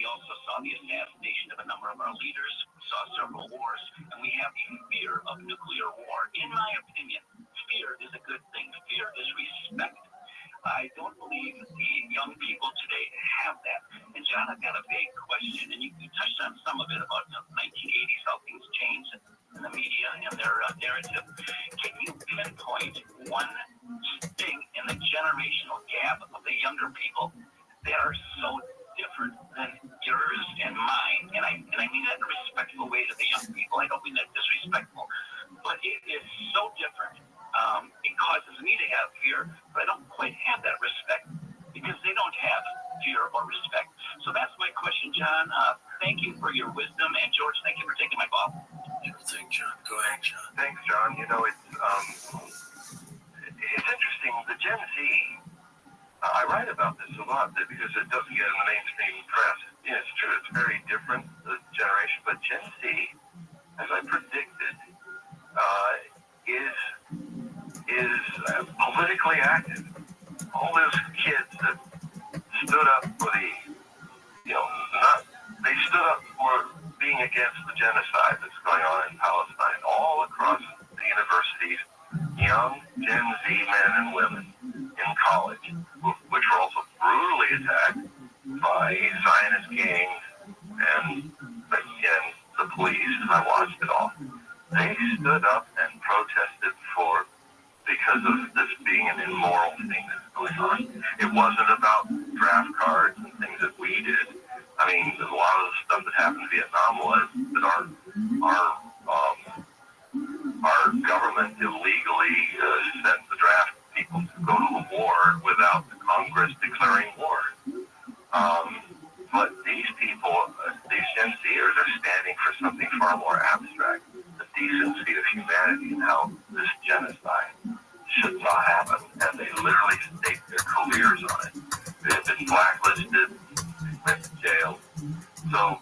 We also saw the assassination of a number of our leaders, saw several wars, and we have a fear of nuclear war. In my opinion, fear is a good thing. Fear is respect. I don't believe the young people today have that. And John, I've got a big question, and you touched on some of it about the 1980s, how things changed in the media and their narrative. Can you pinpoint one thing in the generational gap of the younger people that are so different than yours and mine? And I mean that in a respectful way to the young people. I don't mean that disrespectful, but it is so different. It causes me to have fear, but I don't quite have that respect because they don't have fear or respect. So that's my question, John. Thank you for your wisdom, and George, thank you for taking my call. Thanks, John. Go ahead, John. Thanks, John. You know, it's interesting. The Gen Z. I write about this a lot because it doesn't get in the mainstream press. Yeah, it's true. It's very different, the generation. But Gen Z, as I predicted, is politically active. All those kids that stood up for they stood up for being against the genocide that's going on in Palestine all across the universities, young Gen Z men and women in college, which were also brutally attacked by Zionist gangs and the police. I watched it all. They stood up and protested because of this being an immoral thing that's going on. It wasn't about draft cards and things that we did. I mean, a lot of the stuff that happened in Vietnam was that our government illegally sent the draft people to go to the war without the Congress declaring war. But these people, these Gen Zers, are standing for something far more abstract, the decency of humanity and how this genocide should not happen. And they literally stake their careers on it. They have been blacklisted, went to jail. So,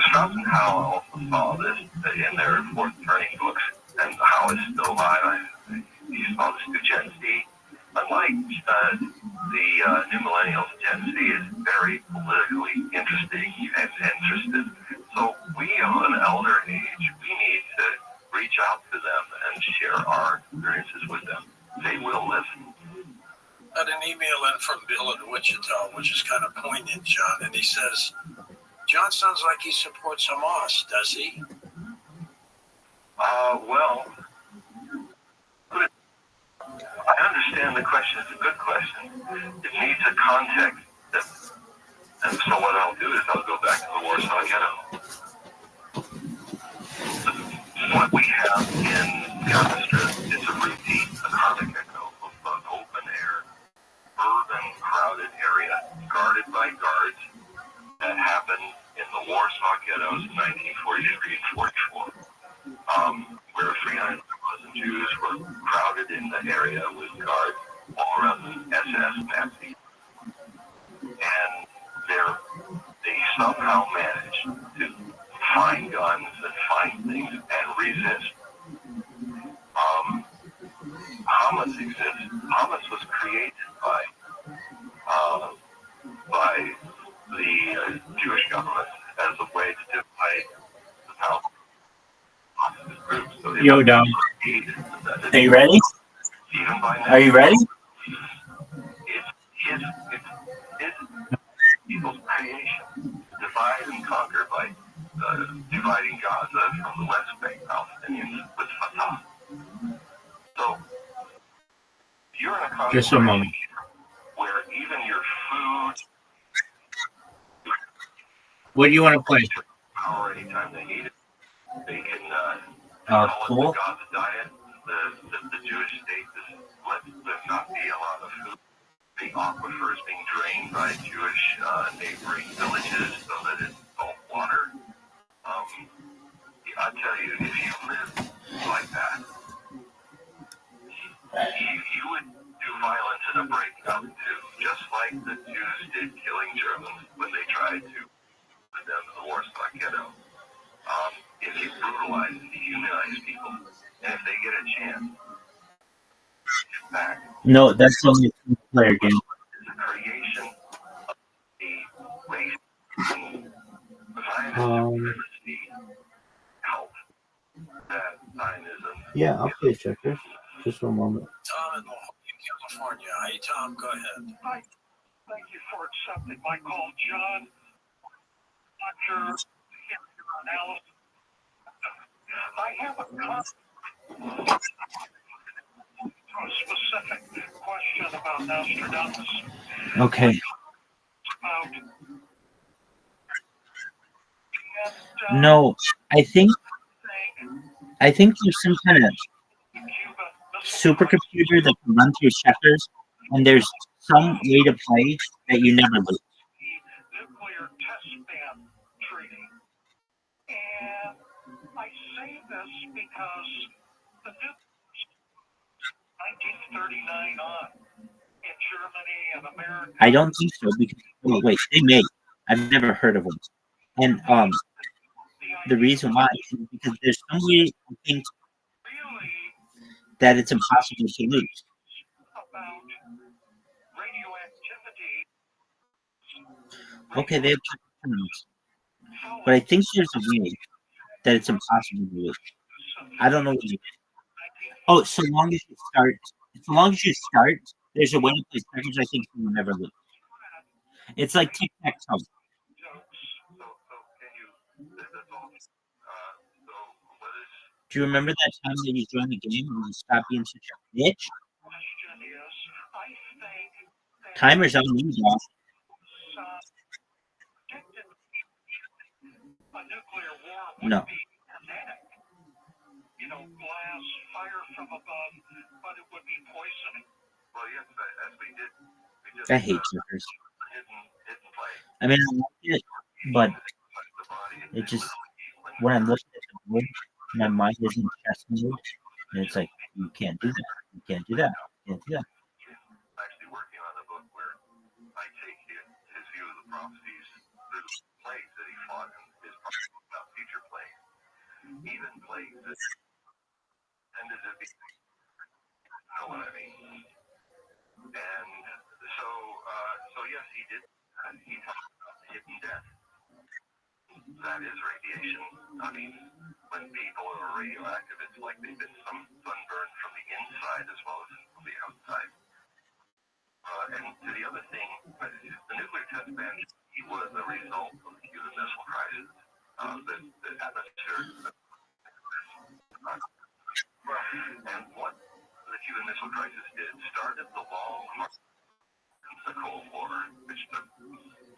Strauss and Howe also saw this in their fourth turning books, and Howe is still alive. He saw this to Gen Z. Unlike the new millennials, Gen Z is very politically interesting and interested. So we, of an elder age, we need to reach out to them and share our experiences with them. They will listen. I had an email in from Bill in Wichita, which is kind of poignant, John, and he says, John sounds like he supports Hamas, does he? Well, I understand the question. It's a good question. It needs a context. And so what I'll do is I'll go back to the Warsaw Ghetto. What we have in Gaza Strip is a repeat, a karmic echo of an open-air, urban, crowded area guarded by guards that happened in the Warsaw ghettos in 1943 and 44, where 300,000 Jews were crowded in the area with guards all around the SS Nazis. And they somehow managed to find guns and find things and resist. Hamas exists. Hamas was created by the Jewish government as a way to divide the Palestinian groups. So Yo, Dom. Are you ready? Are you ready? It's people's creation. Divide and conquer by dividing Gaza from the West Bank Palestinians with Fatah. So you're in a country Just a moment. where even your food. What do you want to play? Power anytime they need it. They can Cool. the Gaza diet. The Jewish state lets there not be a lot of food. The aquifers being drained by Jewish neighboring villages so that it's salt water. I tell you, if you live like that, you would do violence in a breakout too, just like the Jews did killing Germans when they tried to put them in the Warsaw Ghetto. If you brutalize and dehumanize people, and if they get a chance, back. No, that's only a two-player game. It's a creation of the race help that Zionism. Yeah, I'll play checkers. Just one moment. Tom in La Jolla, California. Hey, Tom, go ahead. Hi, thank you for accepting my call, John. Not sure your analysis. I have a specific question about Nostradamus. Okay. No, I think there's some kind of supercomputer that can run through checkers, and there's some way to play that you never lose. Nuclear test ban treaty. And I say this because the 1939 on in Germany and America. I don't think so because wait, they may. I've never heard of them, and the reason why is because there's some way I think that it's impossible to lose. About radioactivity. Okay, they have terms, but I think there's a way that it's impossible to lose. I don't know what it is. Oh, so long as you start, there's a way to play checkers. I think you will never lose. It's like tic-tac-toe. Do you remember that time that you joined the game and you stopped being such a bitch? Timer's on you, dog. No. You know, glass, fire from above, but it would be poisoning. Well, yes, as we did. I hate checkers. I mean, I like it, but it just, when I'm looking at the board, my mind is in chess mode, and it's like, you can't do that, you can't do that, you can't do that. Actually working on a book where I take his view of the prophecies, the plagues that he fought in his prophecy about future plagues, even plagues that tended to be, you know what I mean? And so yes, he did. He talked about hidden death. That is radiation. I mean, when people are radioactive, it's like they've been sunburned from the inside as well as from the outside. And to the other thing, the nuclear test ban was a result of the Cuban Missile Crisis. The atmosphere. And what the Cuban Missile Crisis did started the long march to the Cold War, which took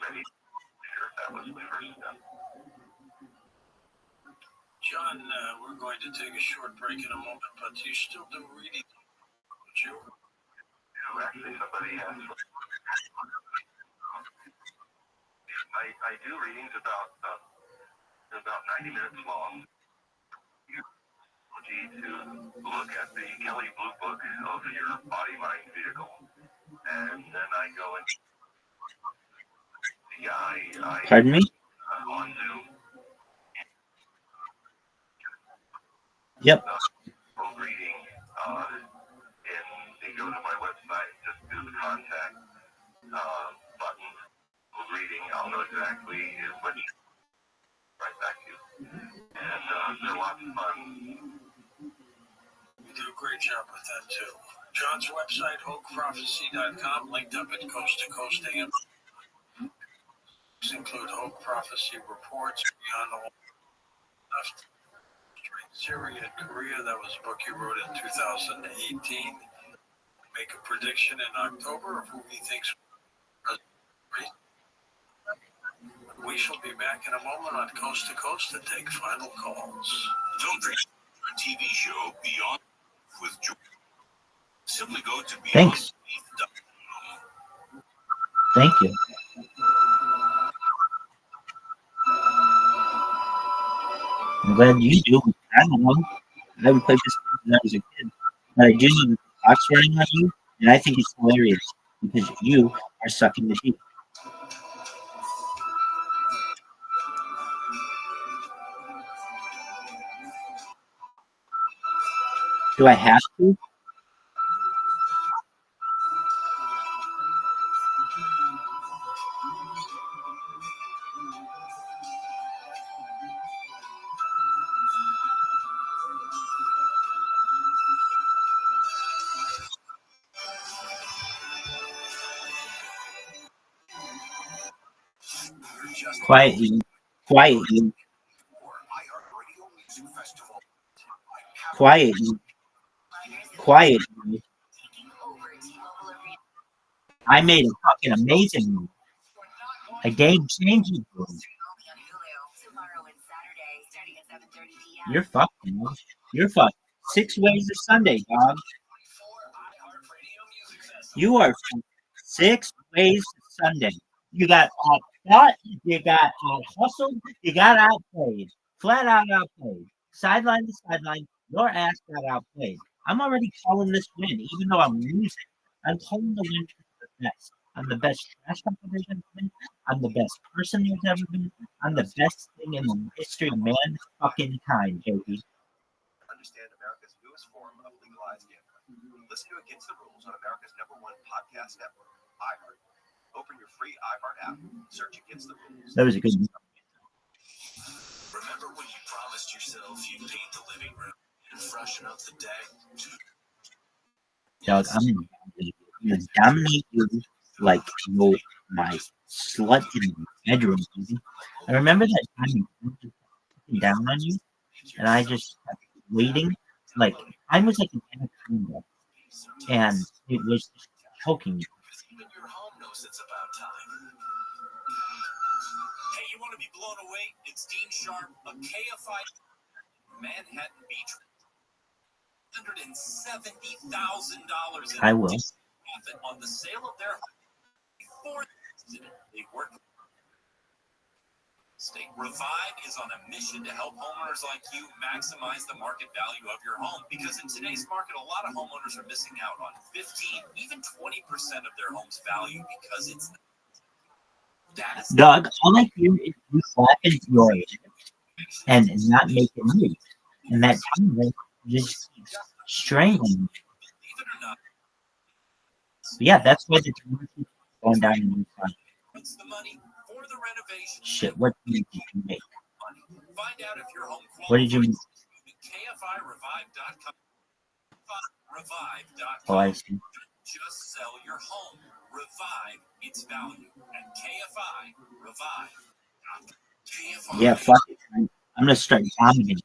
many years. That was the first step. John, we're going to take a short break in a moment, but you still do reading, don't you? Actually, somebody asked. I do readings about 90 minutes long. To look at the Kelly Blue Book of your body-mind vehicle, and then I go into Pardon me? On Zoom. Yep. Reading, and they go to my website, just do the contact button. Reading, I'll know exactly what you right back to you. And they're lots of fun. You do a great job with that, too. John's website, HopeProphecy.com, linked up at Coast to Coast AM. These include Hope Prophecy Reports, Beyond the Left, Syria and Korea. That was a book you wrote in 2018. Make a prediction in October of who he thinks. We shall be back in a moment on Coast to Coast to take final calls. Don't forget our TV show Beyond with George. Simply go to Beyond. Thanks. Thank you. I'm glad you do. I don't know. I haven't played this since I was a kid. But I do know the clock's running on you, and I think it's hilarious because you are sucking the teeth. Do I have to? Quietly. Quietly. Quietly. Quietly. I made a fucking amazing move. A game-changing move. You're fucked, man. You're fucked. 6 ways to Sunday, dog. You are fucked. 6 ways to Sunday. You got outfought, you got out hustled, you got outplayed. Flat out outplayed. Sideline to sideline, your ass got outplayed. I'm already calling this win, even though I'm losing. I'm calling the win because I'm the best. I'm the best trash talker there's ever been. I'm the best person there's ever been. I'm the best thing in the history of mankind, baby. Understand America's newest form of legalized gambling. Listen to Against the Rules on America's #1 podcast network, iHeart. Open your free iHeart app, search Against the Rules. That was a good one. Remember when you promised yourself you'd paint the living room and freshen up the deck? Dog, I'm gonna dominate you like you're my slut in the bedroom, baby. I remember that time you put down on you, and I just kept waiting. Like, I was like an anaconda, and it was just choking me. Even your home knows it's about time. Hey, you want to be blown away? It's Dean Sharp, a KFI Manhattan Beach. $170,000 I will. profit on the sale of their home before they work. State Revive is on a mission to help homeowners like you maximize the market value of your home, because in today's market, a lot of homeowners are missing out on 15, even 20% of their home's value because it's that is Doug, all I hear is you slapping your and not making moves. And that time just keeps strangling me. believe it or not, Yeah, that's why the time keeps going down in the front. it's the money for the renovation. Shit, what did you make? Find out if your home What did you make? KFIRevive.com. Revive.com. Oh, I see. Just sell your home. Revive its value at KFI Revive. KFI. Yeah, fuck it. I'm gonna start dominating.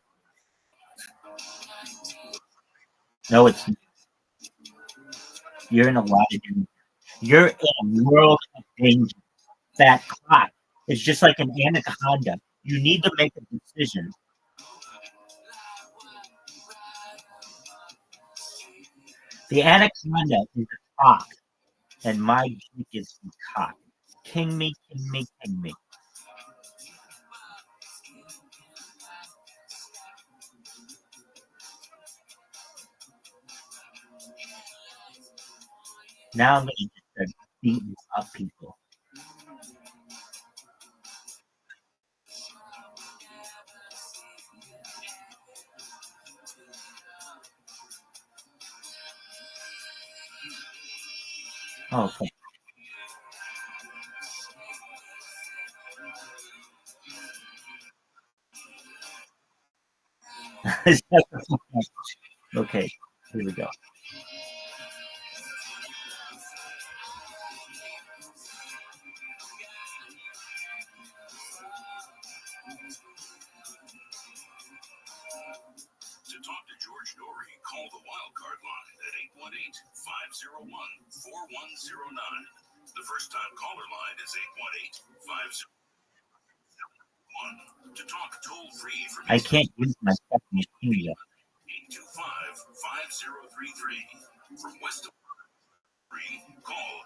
No, it's you're in a lot of danger. You're in a world of danger. That clock is just like an anaconda. You need to make a decision. The anaconda is a cock, and my dick is the cock. King me, king me, king me. Now I'm gonna just start beating up people. Oh, okay. Okay, here we go. To talk to George Norrie, call the wildcard line at 818-501-4109. The first time caller line is 818-501. To talk toll free from I can't use my fucking machine yet. 825-5033. From West call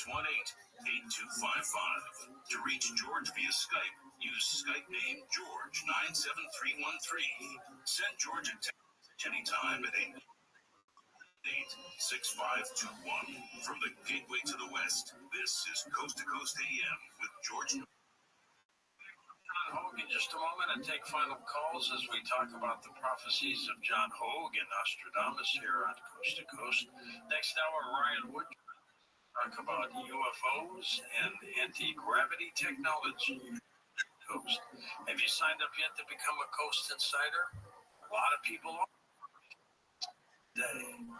800-618-8255. To reach George via Skype, use Skype name George97313. Send George a text anytime at 888-6521. From the gateway to the West, this is Coast to Coast AM with George. John Hogue in just a moment and take final calls as we talk about the prophecies of John Hogue and Nostradamus here on Coast to Coast. Next hour, Ryan Wood talk about UFOs and anti-gravity technology. Coast. Have you signed up yet to become a Coast Insider? A lot of people are.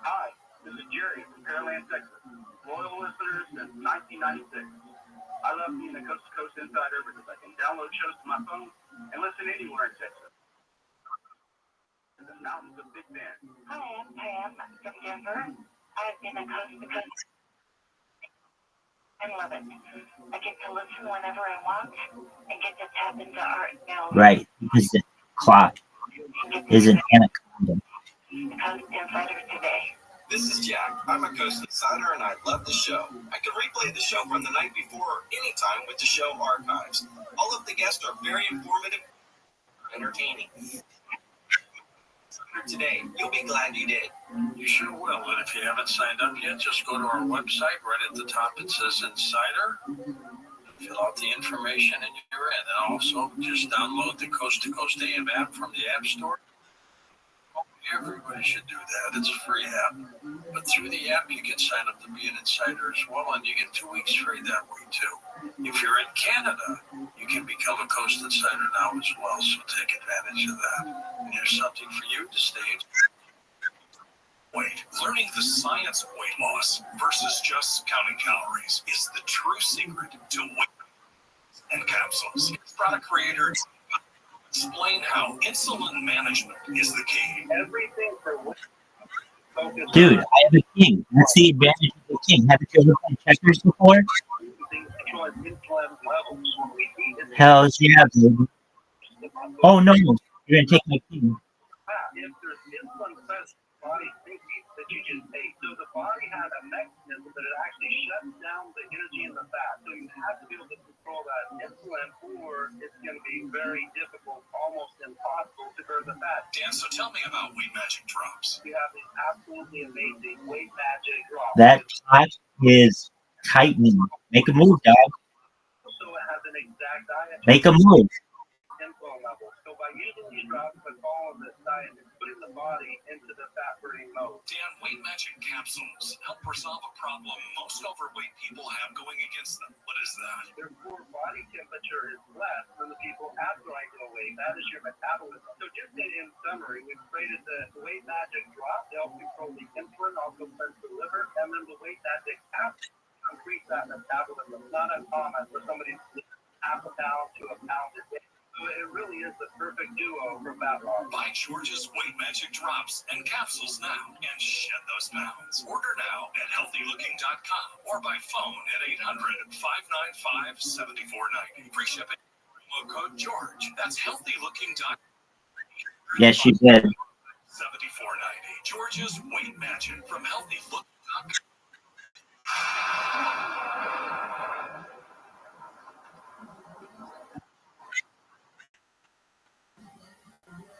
Hi, this is Jerry from Pearland, Texas. Loyal listeners since 1996. I love being a Coast to Coast Insider because I can download shows to my phone and listen anywhere in Texas. The mountains of Big Bend. Hi, I'm Pam from Denver. I've been a Coast to Coast. I love it. I get to listen whenever I want and get to tap into art now. Right, because the clock is an anaconda. Coast Insider today. This is Jack. I'm a Coast Insider and I love the show. I can replay the show from the night before or anytime with the show archives. All of the guests are very informative and entertaining. Today, you'll be glad you did. You sure will. And if you haven't signed up yet, just go to our website. Right at the top, it says Insider. Fill out the information and you're in. And also, just download the Coast to Coast AM app from the App Store. Everybody should do that. It's a free app. But through the app, you can sign up to be an insider as well, and you get 2 weeks free that way, too. If you're in Canada, you can become a Coast Insider now as well, so take advantage of that. And here's something for you to stay in. Weight. Learning the science of weight loss versus just counting calories is the true secret to weight and capsules. Product creators explain how insulin management is the key. Everything for focus. Dude, I have a king. That's the advantage of the king. Haven't you ever played checkers before? Hell yeah, baby. Oh no, you're gonna take my king. If there's insulin present, the body thinks that you just ate. So the body has a mechanism that it actually shuts down the energy in the fat. So you have to be able to control that insulin, or it's going to be very difficult, almost impossible to burn the fat. Dan, so tell me about Weight Magic Drops. We have these absolutely amazing Weight Magic drops. That pot is tightening. Make a move, dog. So it has an exact diet. Make a move. Insulin level. So by using these drops with all of this diet, it's putting the body into the fat burning mode. Dan, Weight Magic capsules help resolve a problem most overweight people have going against them. What is that? Their core body temperature is less than the people after I go weight. That is your metabolism. So just in summary, we've created the Weight Magic drop to help control the insulin, also cleanse the liver, and then the Weight Magic capsule to increase that metabolism. Not uncommon for somebody to lose half a pound to a pound a day. So it really is the perfect duo for fat loss. Buy George's Weight Magic Drops and capsules now and shed those pounds. Order now at healthylooking.com or by phone at 800-595-7490. Free shipping. Promo code George. That's healthylooking.com. Yes, she did. 7490. George's Weight Magic from healthylooking.com.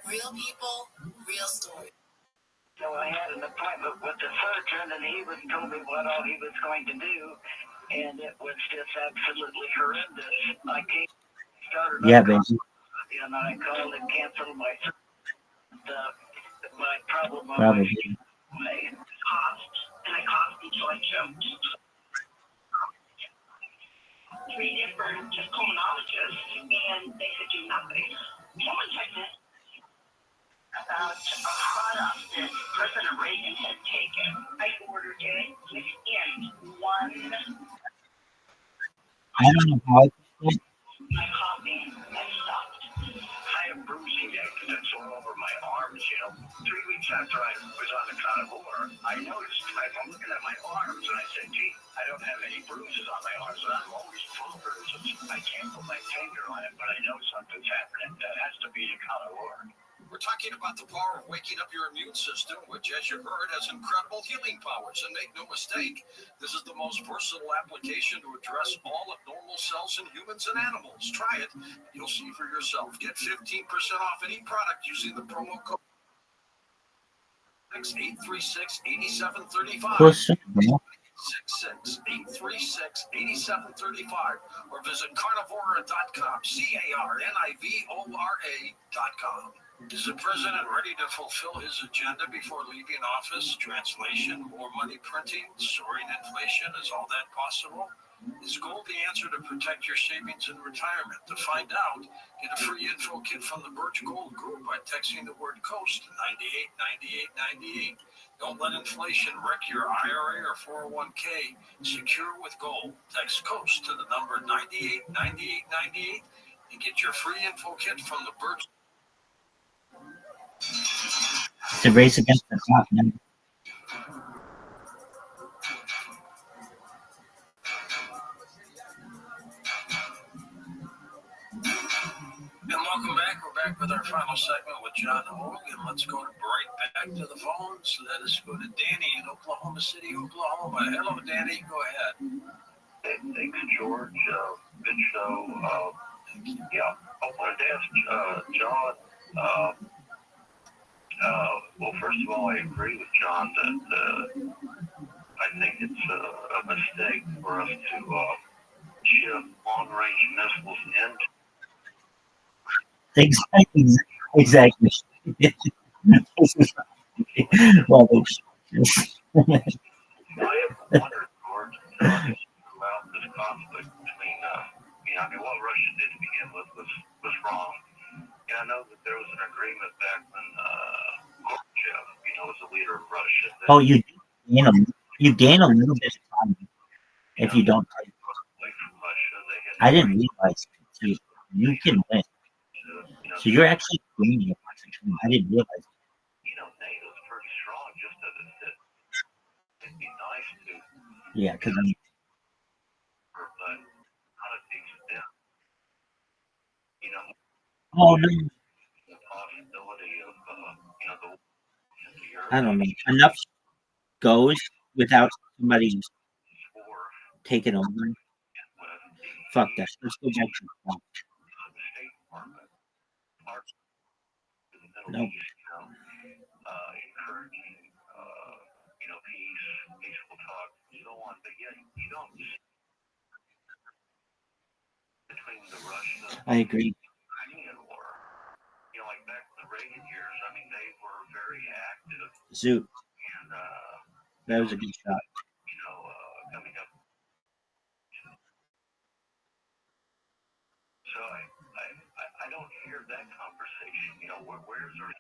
Real people, real stories. So I had an appointment with the surgeon, and he was told me what all he was going to do, and it was just absolutely horrendous. I came, started Yeah, baby. and I called and canceled my problem on Probably. my cost, and I cost each like three different pulmonologists, and they could do nothing. Someone checked it about a product that President Reagan had taken. I ordered it in one. I don't know how it went. My coffee had stopped. I have bruising that's all over my arms, 3 weeks after I was on the carnivore, I noticed, I'm looking at my arms, and I said, gee, I don't have any bruises on my arms, and I'm always full of bruises. I can't put my finger on it, but I know something's happening. That has to be a carnivore. We're talking about the power of waking up your immune system, which, as you heard, has incredible healing powers. And make no mistake, this is the most versatile application to address all abnormal cells in humans and animals. Try it. You'll see for yourself. Get 15% off any product using the promo code 836-8735. What's up, man? 836-8735 or visit carnivora.com, carnivora.com. Is the president ready to fulfill his agenda before leaving office? Translation, more money printing, soaring inflation, is all that possible? Is gold the answer to protect your savings in retirement? To find out, get a free info kit from the Birch Gold Group by texting the word COAST to 989898. Don't let inflation wreck your IRA or 401k. Secure with gold. Text COAST to the number 989898 and get your free info kit from the Birch. It's a race against the clock, man. And welcome back. We're back with our final segment with John Hogue, and let's go right back to the phones. Let us go to Danny in Oklahoma City, Oklahoma. Hello, Danny. Go ahead. Hey, thanks, George. Good show. Yeah, I wanted to ask John. Well, first of all, I agree with John that I think it's a mistake for us to ship long-range missiles into. Exactly. Well, I have wondered, George, about this conflict between, what Russia did to begin with was wrong. And I know that there was an agreement back when Gorbachev, was the leader of Russia. You gain a little bit of time if you don't play. Away from Russia, I didn't realize it. You can win. So you're actually winning. I didn't realize. NATO's pretty strong. Just that it'd be nice to. Yeah, because but not at the extent. Oh no. The possibility of the. I don't know. Enough goes without somebody taking over. Fuck that. Let's go back to the top. No. Encouraging, peaceful talk, so on. But yet, you don't between the Russian I agree. Ukrainian war. Like back in the Reagan years, they were very active. Zoot. And that was a good shot. Coming up. So I don't hear that conversation. Where's our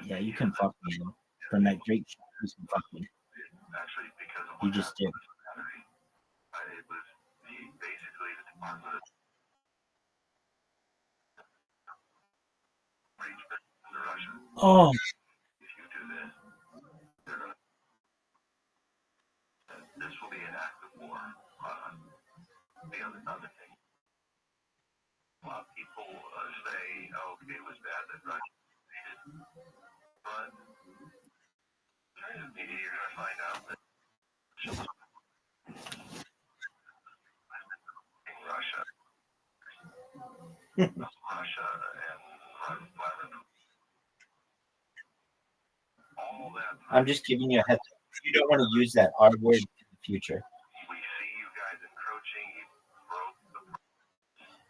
Yeah, you can fuck me though. From that great shot, you can fuck me. Actually, because of you just did. It was basically the Department of Russia. Oh. If you do this, this will be an act of war. The other thing. A lot of people say, okay, it was bad that Russia invaded. But you're going to find out that Russia and all that. I'm just giving you a heads up. You don't want to use that R word in the future. We see you guys encroaching.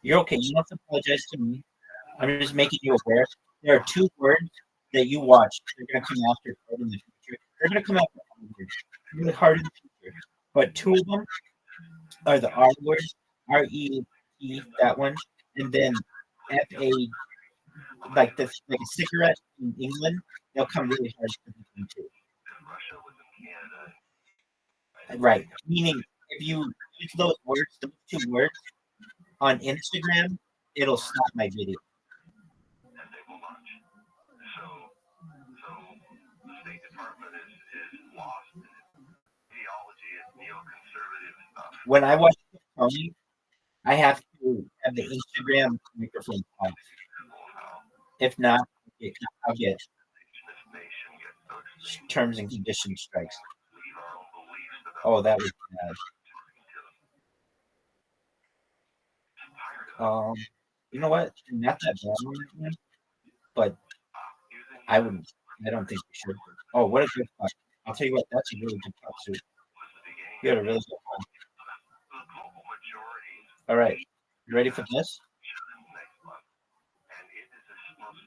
You're okay. You don't have to apologize to me. I'm just making you aware. There are two words that you watch. They're going to come after hard in the future. They're going to come after really hard in the future. But two of them are the R word, R-E-E, that one, and then F-A, like a cigarette in England. They'll come really hard for them too. Right. Meaning, if you use those words, those two words, on Instagram, it'll stop my video. And they will launch. So the State Department is lost in ideology and neoconservative stuff. When I watch Tony, I have to have the Instagram microphone off. If not, I'll get terms and conditions strikes. Oh, that was bad. You know what? Not that bad, but I don't think we should. Oh, what a good puck. I'll tell you what, that's a really good puck, Sue. You had a really good puck. All right. You ready for this?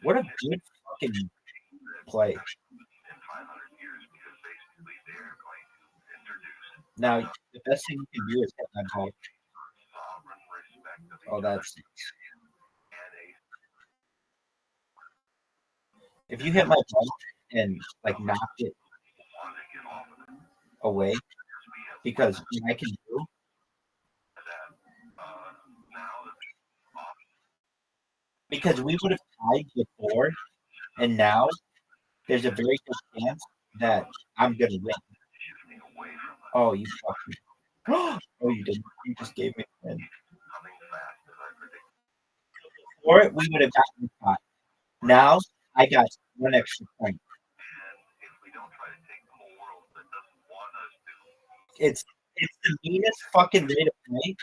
What a good fucking play. Now, the best thing you can do is hit my ball. sovereign respect of each Oh, other that's. and a If you hit my ball and like knock it want to get off of it. away, We have because what I can do, that now that because we would have tied before, and now there's a very good chance that I'm gonna win. shifting away from it, Oh, you fucking. Oh, you didn't. You just gave me a win. coming fast as I predicted. Before it, we would have gotten caught. Now I got one extra point. And if we don't try to take the whole world that doesn't want us to It's the meanest fucking way to play,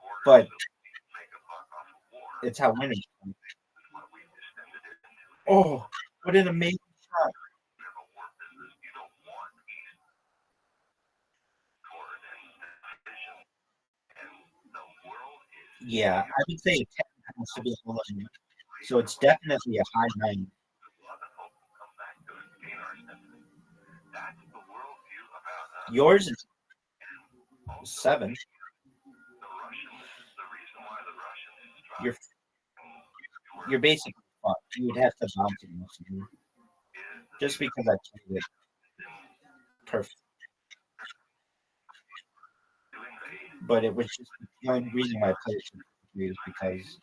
order but so we can make a buck off of war, it's how winners play. is what we've extended it into. Oh, what an amazing shot! You have a war business, you don't want peace, discord, and division. And the world is Yeah, I would say a 10 has to be a whole lot. So it's definitely a high 9. love and hope will come back to us, gain our sympathy. That's the worldview about us. Yours is Also, 7. the Russians, the reason why the Russians tried You're you're basically fucked. You would have to bounce it most of you. Just because I played it perfect. But it was just the only reason why I played it perfectly is because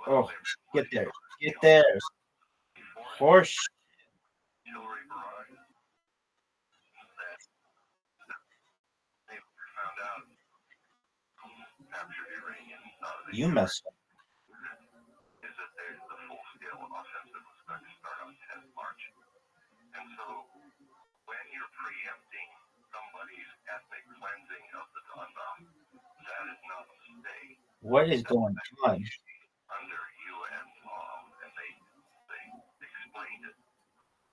oh, get there. Get there. Horse. Hillary Barrage, that they found out captured Iranian You messed up. is that the full-scale offensive was going to start on 10th March. And so when you're preempting somebody's ethnic cleansing of the Donbass, that is not a mistake. What is going on? Under UN law, and they explained it.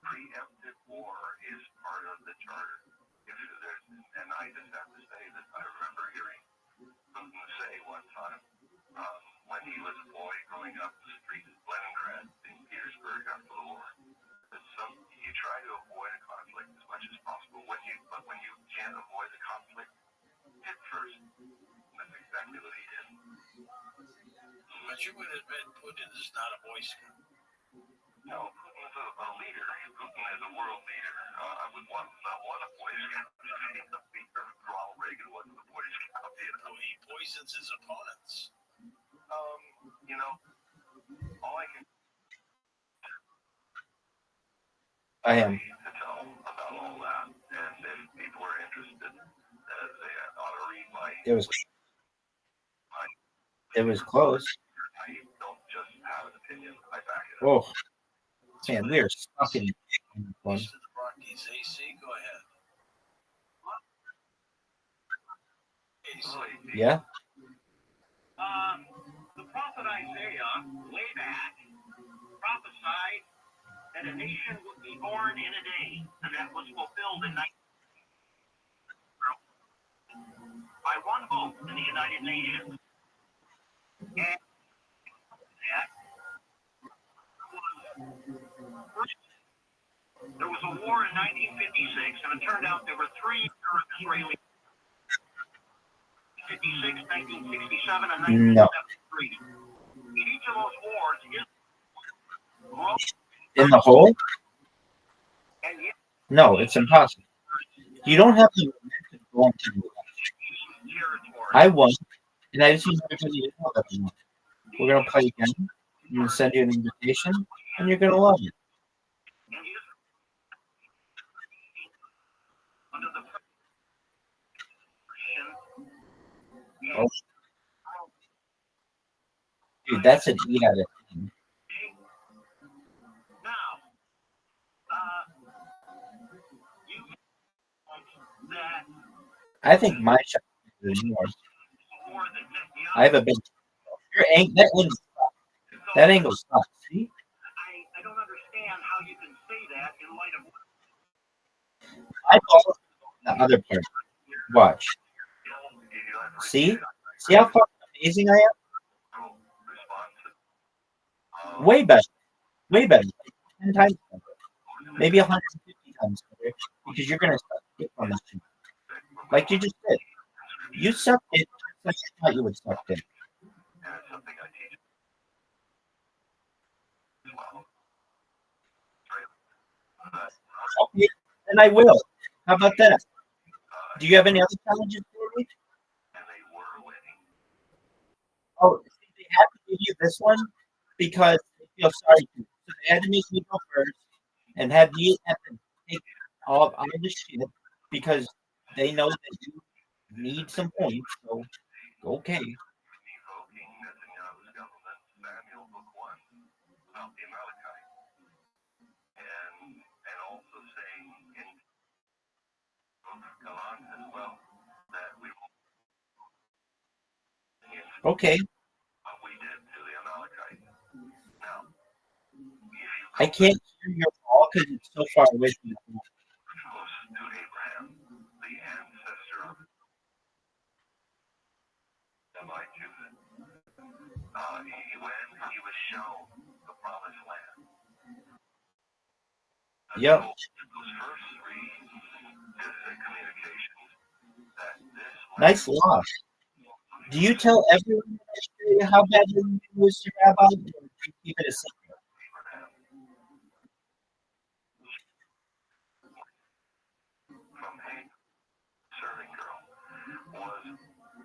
Preemptive war is part of the charter. And I just have to say that I remember hearing Putin say one time when he was a boy growing up the streets of Leningrad in Petersburg after the war, that you try to avoid a conflict as much as possible. But when you can't avoid the conflict, hit first. That's exactly what he did. But you would admit Putin is not a Boy Scout. No, Putin is a leader. Putin is a world leader. I would not want a Boy Scout. Ronald Reagan wasn't a Boy Scout. He poisons his opponents. All I can I am. to tell about all that, and if people are interested, they ought to read my. It was close. I don't just have an opinion. I back it Oh, up. man, we are stuck in one. East of the Rockies, AC, go ahead. AC. Yeah. The prophet Isaiah, way back, prophesied that a nation would be born in a day, and that was fulfilled in 19 by one vote in the United Nations. And that there was a war in 1956, and it turned out there were 3 Arab-Israeli 1956, 1967, and 1973. No. In each of those wars, Israel In the hole? and yet No, it's impossible. You don't have the momentum going to the left. territory. I won, and I just want everybody to know that I won. We're going to play again. I'm going to send you an invitation, and you're going to love it. Under the Oh. Dude, that's an 8 out of 10. now, you that I think my shot is yours. war that Netanyahu, I have a big. That angle sucks. That angle sucks. See? I don't understand how you can say that in light of I also the other part. Watch. See? See how fucking amazing I am? Way better. Way better. 10 times better. maybe 150 times better, because you're gonna suck dick on that shit. Like you just did. You sucked it just like you thought you would suck it. And it's something I teach as well. Okay, then I will. How about that? Do you have any other challenges for me? And they were winning. Oh, see, they had to give you this one because they feel sorry for you. So they had to make me go first and have me have to take all the shit because they know that you need some points. So, okay. Evoking Netanyahu's government, Samuel Book 1, about the Amalekite. And also saying in Galan as well that we will Okay. what we did to the Amalekite. Now, if you I can't hear your call because it's so far away from the phone. close to Abraham, the ancestor of Semite Judah, when he was shown the promised land. Yep. Those first three communications that this Nice loss. Do you tell everyone how bad your movie was to Rabbi, or do you keep it a secret? from a serving girl was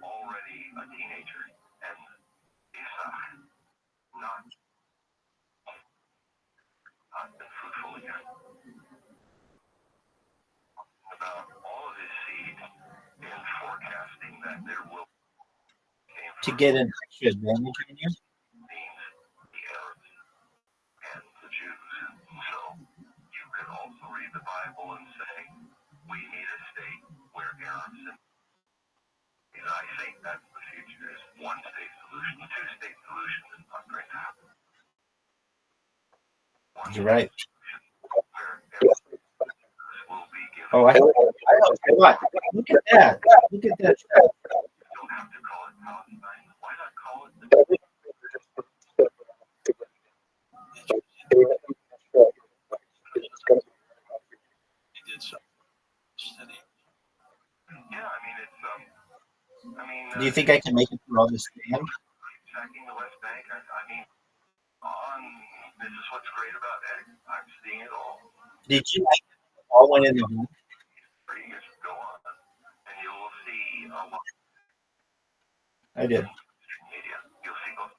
already a teenager, and Isaac not been fruitful yet. About all of his seed in forecasting that there will To get an extra advantage on you? means the Arabs and the Jews. So you could also read the Bible and say, we need a state where Arabs and I think that's the future is one state solution. The two state solution is not going to happen. You're right. Where Arabs will be given. Oh, I what? Look at that. Look at that. You don't have to call it Palestine. Why not call it the He did something. Yeah, I mean it's Do you think I can make it through all this stand? attacking the West Bank. I mean, this is what's great about Egg. I'm seeing it all. Did you like it all went in the home? You just go on, and you will see a lot I did. of media. You'll see both,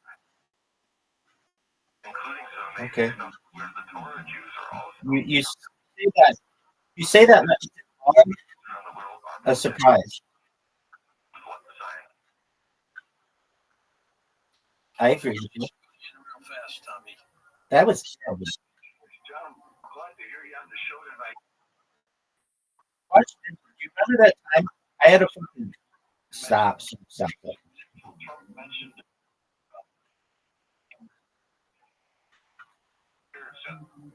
including some amazing Okay. stuff where the Torah Jews are also You say that. You say that like it's around the world are a surprise. what the science. I agree with you. Real fast, Tommy. That was terrible. John, glad to hear you on the show tonight. Watch this. Do you remember that time I had a fucking stop. Trump mentioned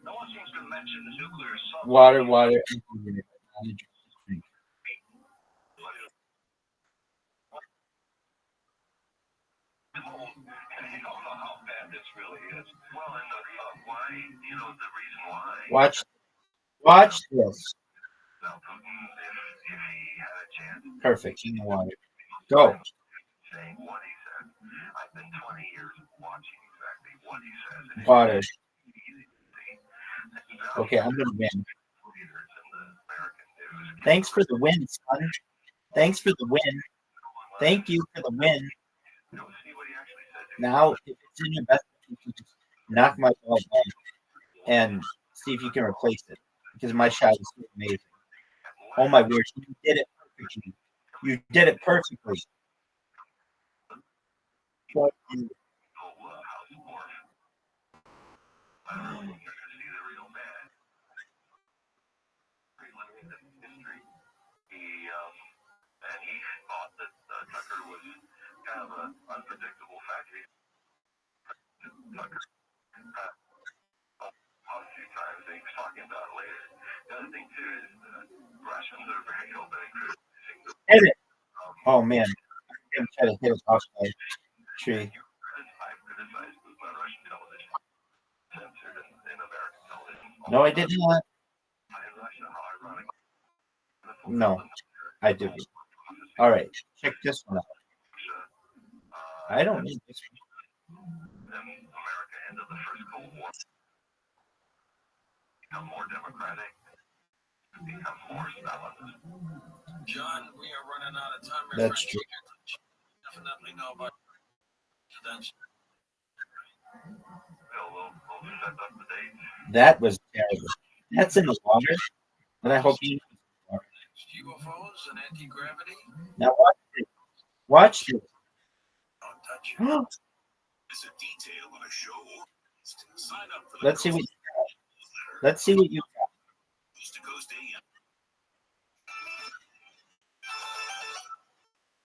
no one seems to mention the nuclear assault. Water. You don't know how bad this really is. Well, and why, the reason why. Watch this. Now, Putin, if he had a chance. Perfect. You know water. Go. Saying what he said. I've been 20 years watching exactly what he says. Water. Okay, I'm gonna win. Thanks for the win, son. Thanks for the win. Thank you for the win. Now, if it's in your best interest, just knock my ball down and see if you can replace it. Because my shot is so amazing. Oh my word, you did it perfectly. You did it perfectly. But you- And he thought that Tucker was kind of an unpredictable factor. Tucker a few times, and he was talking about it later. The other thing, too, is Russians are very open and criticizing the hit it. Oh man, I'm gonna try to hit it off the tree. I've criticized Russian television, censored in American television. No, I did not. No, I didn't. All right, check this one out. I don't need this one. Then America ended the first Cold War, become more democratic, become more Stalinist. John, we are running out of time. That's true. Definitely know about presidential. We'll set up the date. That was terrible. That's in the water, but I hope you. UFOs and anti-gravity. Now watch this. Watch this. Don't touch it. It's a detail on a show or sign up for the Let's see what you got. Coast to Coast AM.